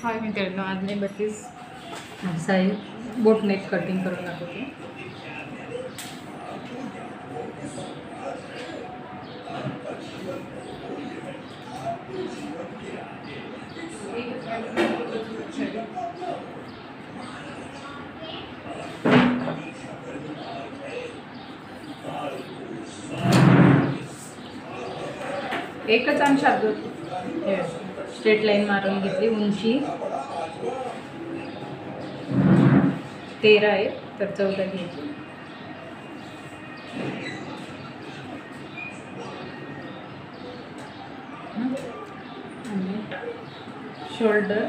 हाय मित्रांनो, आज मी 32 size boat neck cutting करून दाखवते. एकच अंशात स्ट्रेट लाईन मारून घेतली. उंची 13 आहे तर 14 घ्यायची. आणि शोल्डर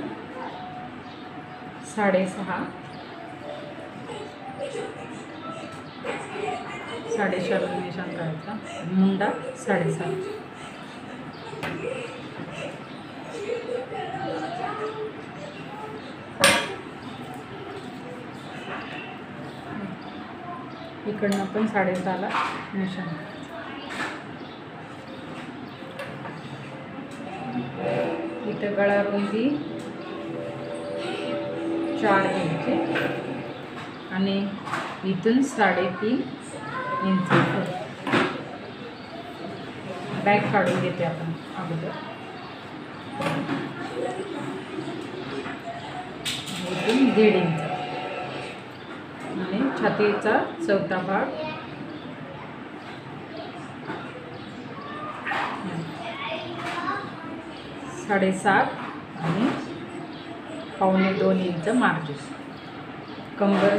6.5 4.5 निशाण करायचा. मुंडा 7.5. इकडनं पण 6.5ला निशाण. इथं गळा रुंदी 4 घ्यायची आणि इथून 3.5 इंच बॅक काढून घेते आपण अगोदर. इथून 1.5 इंच आणि छातीचा चौथा भाग 7.5 आणि 1.25 इंच मार्जिन. कंबर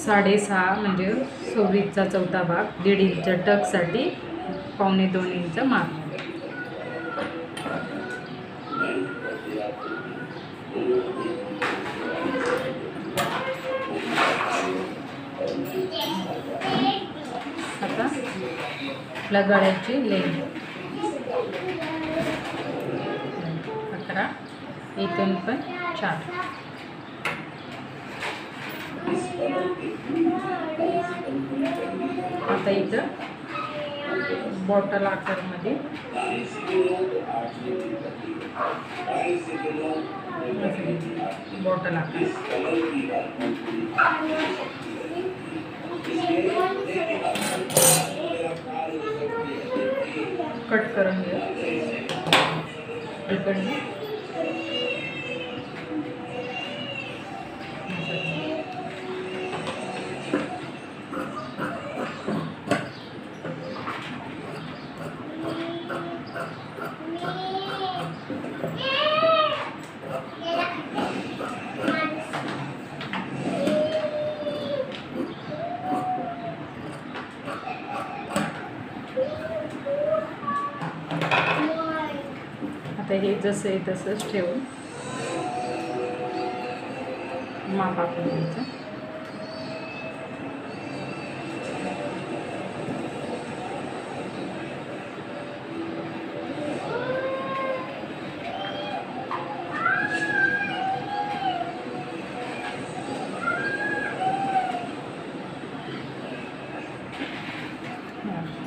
6.5 म्हणजे 26चा चौथा भाग, 1.5 इंच टकसाठी 1.25 इंच मार्जिन. आता आपल्या गळ्याची लेंथ 11, इथून पण 4. आता इथं बॉटल आकारमध्ये बॉटल आकार कट करून घ्या. इकडे आता हे जसं आहे तसंच ठेवून माप आखून घ्यायचं.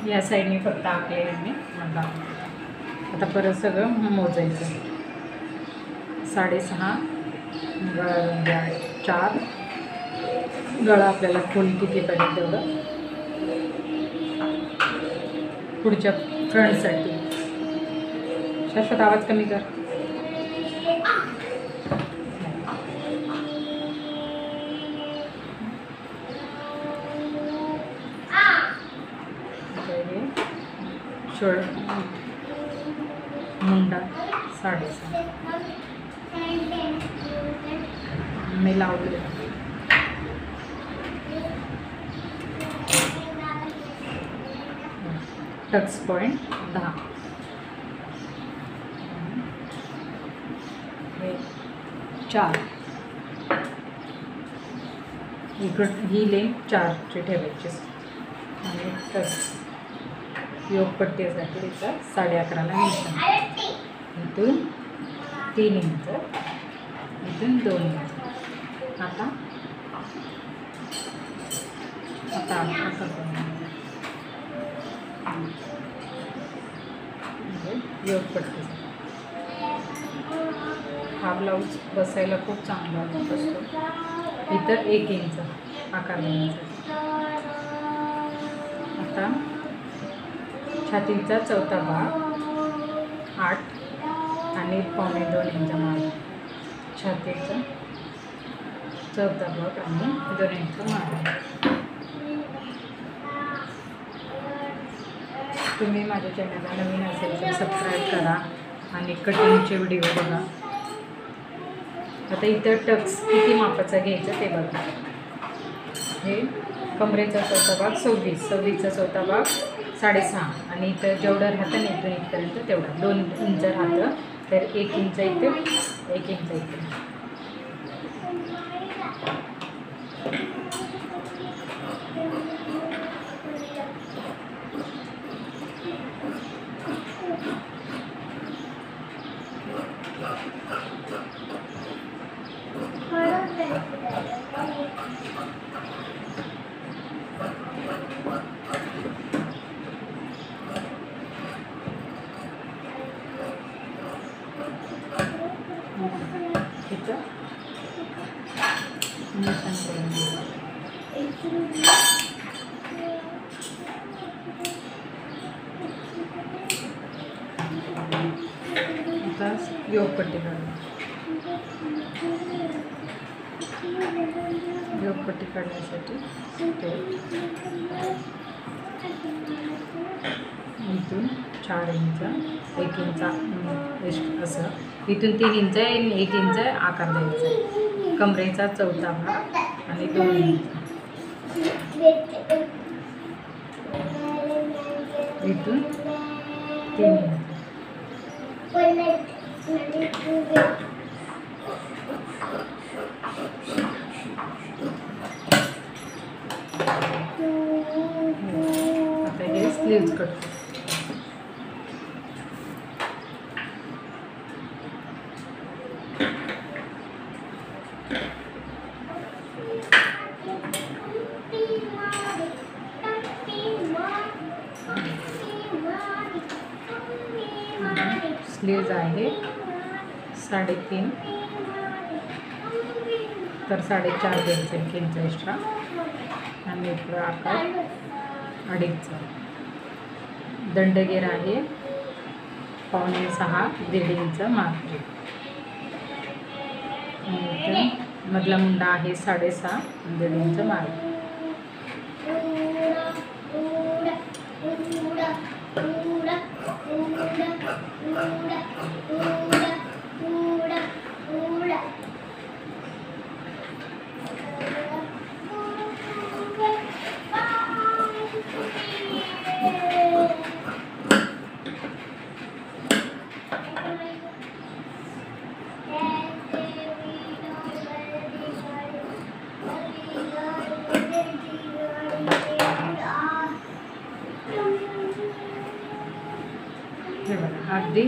या साईडने फक्त आखलेले मी मला. आता परत सगळं मोजायचं. 6.5 गळा रुंदी 4. गळा आपल्याला खोल किती पाहिजे तेवढं. पुढच्या फ्रंटसाठी शाश्वत आवाज कमी कर. मुंडा 6.5 मी लावले. Tux point 10. 4 इकडं ही लेंथ 4ची ठेवायची आणि टक्स योगपट्टीसाठी त्याचा 11.5ला निशाण. इथून 3 इंच, इथून 2 इंच. आता योगपट्टी हा ब्लाऊज बसायला खूप चांगला असतो. इतर 1 इंच आकार देण्यासाठी. आता छातीचा चौथा भाग 8 आणि 1.25 इंच माग. छातीचा चौथा भाग आणि 2 इंच माग. तुम्ही माझ्या चॅनलला नवीन असेल तर सबस्क्राईब करा आणि कटिंगचे व्हिडिओ बघा. आता इथं टक्स किती मापाचा घ्यायचं ते बघा. हे कमरेचा चौथा भाग 26, 26चा चौथा भाग 6.5 आणि इथं जेवढं राहतं ना इथून इथपर्यंत तेवढं 2 इंच राहतं. तर 1 इंच इथे, 1 इंच इथे. इथं निशाण करून घेऊ. आता योगपट्टी काढू. योगपट्टी काढण्यासाठी इथून 4 इंच, 1 इंच असं इथून 3 इंच आणि 1 इंच आकार द्यायचा आहे. कमरेचा चौथा भाग आणि 2 इंच. इथून 3 इंच. आता हे स्लीव्ज कट. स्लीव्ज आहे 3.5 तर 4.5 द्यायचं 1 इंच एक्स्ट्रा आणि इकडं आकार 2.5. दंडगेर आहे 5.25, 1.5 इंच मागे. मधला मुंडा आहे 6.5 आणि 1.5 इंच मागे. हे बघा अगदी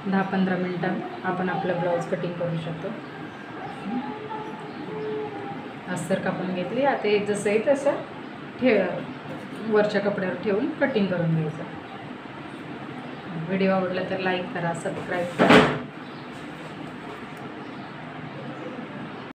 10-15 मिनटात आपण आपलं ब्लाऊज कटिंग करू शकतो. अस्तर कापून घेतली. आता हे जसं आहे तसं वरच्या कपड्यावर ठेवून कटिंग करून घ्यायचं. व्हिडिओ आवडला तर लाईक करा, सबस्क्राईब करा.